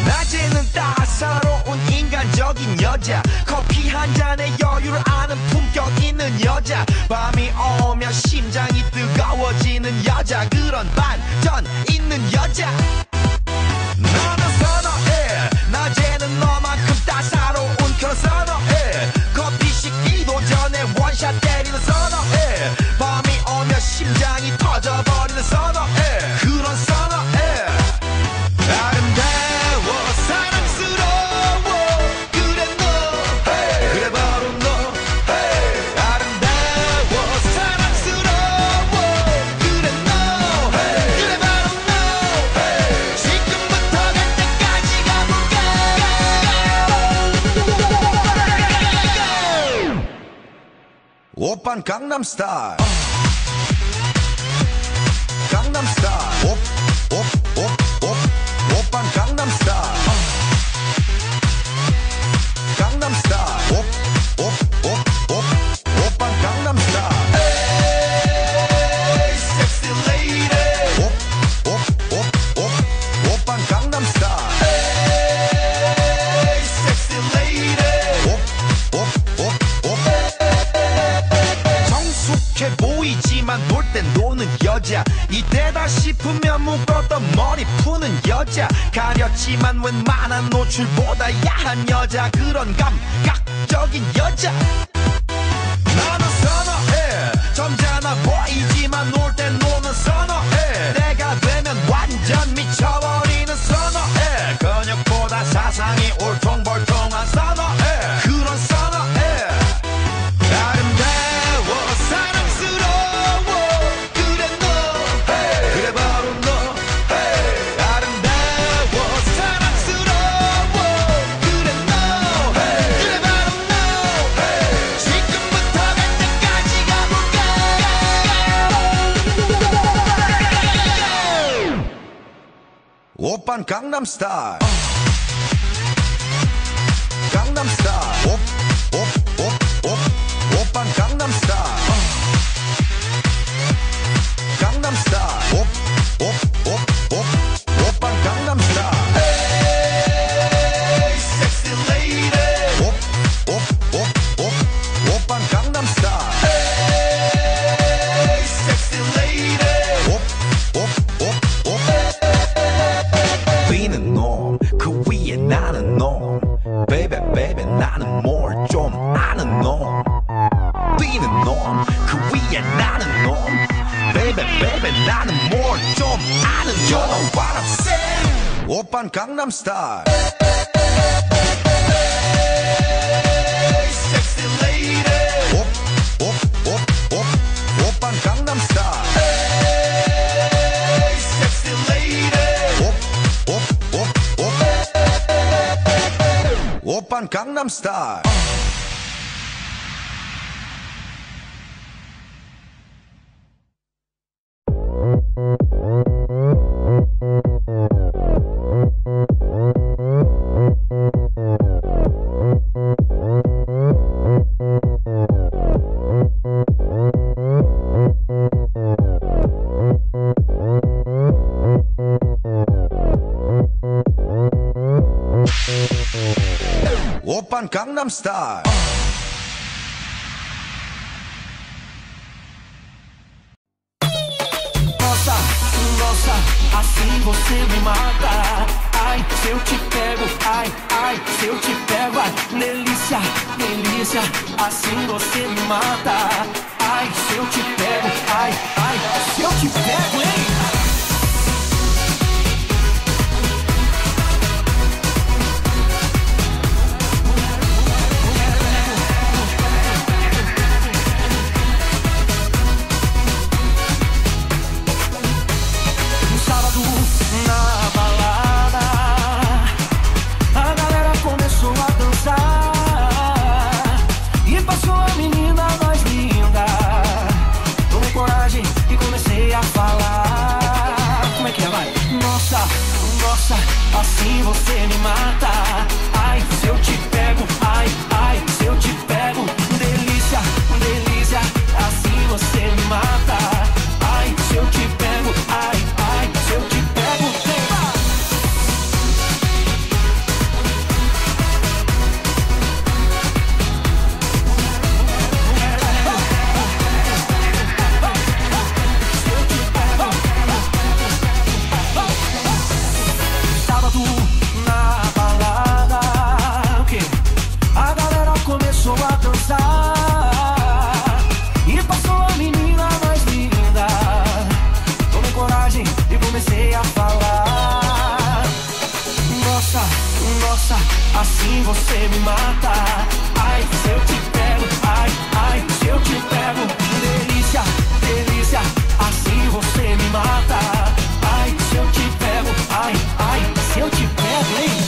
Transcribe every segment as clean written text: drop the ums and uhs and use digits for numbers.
낮에는 따사로운 인간적인 여자, 커피 한 잔에 여유를 아는 품격 있는 여자, 밤이 오면 심장이 뜨거워지는 여자, 그런 반전 있는 여자. 너는 선호해, 낮에는 너만큼 따사로운 그런 선호해, 커피 식기도 전에 원샷 때리는 선호해, 밤이 오면 심장이 터져버리는 선호해, 그런 선호해. 아름다워 사랑스러워 그래 너, hey. 그래 바로 너, hey. 아름다워 사랑스러워 그래 너, hey. 그래 바로 너, hey. 지금부터 갈 때까지 가볼까. 오빤 강남스타일, 강남스타일, 오빤 강남스타일, 강남스타일, 오빤 강남스타일. Hey, sexy lady. 오빤 강남스타일. Hey, sexy lady. 정숙해 보이지만 놀 땐 노는 여자, 이때다 싶으면 묶었던 머리 푸는 여자, 가렸지만 웬만한 노출보다 야한 여자, 그런 감각적인 여자. 나는 선호해, 점잖아 보이지만 놀 땐 노는 선호해, 내가 되면 완전 미쳐버리는 선호해, 근육보다 사상이 울퉁불퉁한 선호해, 그런 선호해. 아름다워 사랑스러워 그래 너, hey. 그래 바로 너, hey. 아름다워 사랑스러워 그래 너, hey. 그래 바로 너, hey. 지금부터 갈 때까지 가볼까. 오빤 강남스타일, 강남스타일, 오빤 강남스타일, 강남스타일, 오빤 강남스타일. Hey, sexy lady. 오빤 강남스타일. Hey, sexy lady. 비는 놈, 그 위에 나는 놈, baby baby 나는 뭘 좀 아는 놈, 비는 놈, 그 위에 나는 놈, baby baby 나는 뭘 좀 아는 놈. You know what I'm saying? 오빤 강남스타일. Hey, sexy lady. 오빤 강남스타일. Hey, sexy lady. 오빤 강남스타일. 오빤 강남스타일. Nossa, assim você me mata. Ai, se eu te pego, ai, ai, se eu te pego, ai, delícia, delícia, assim você me mata. Ai, se eu te pego, ai, ai, se eu te pego, hein? Assim você me mata. Ai, se eu te pego, ai, ai, se eu te pego, delícia, delícia, assim você me mata. Ai, se eu te pego, ai, ai, assim você me mata. Ai, se eu te pego, ai, ai, se eu te pego. Delícia, delícia, assim você me mata. Ai, se eu te pego, ai, ai, se eu te pego, hein?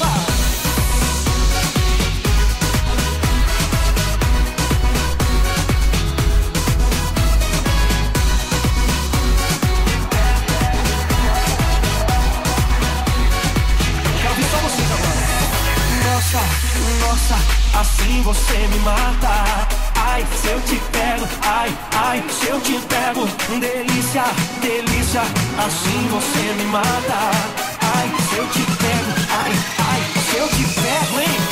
Nossa, assim você me mata. Ai, se eu te pego, ai, ai, se eu te pego. Delícia, delícia, assim você me mata. Ai, se eu te pego, ai, ai, se eu te pego, hein?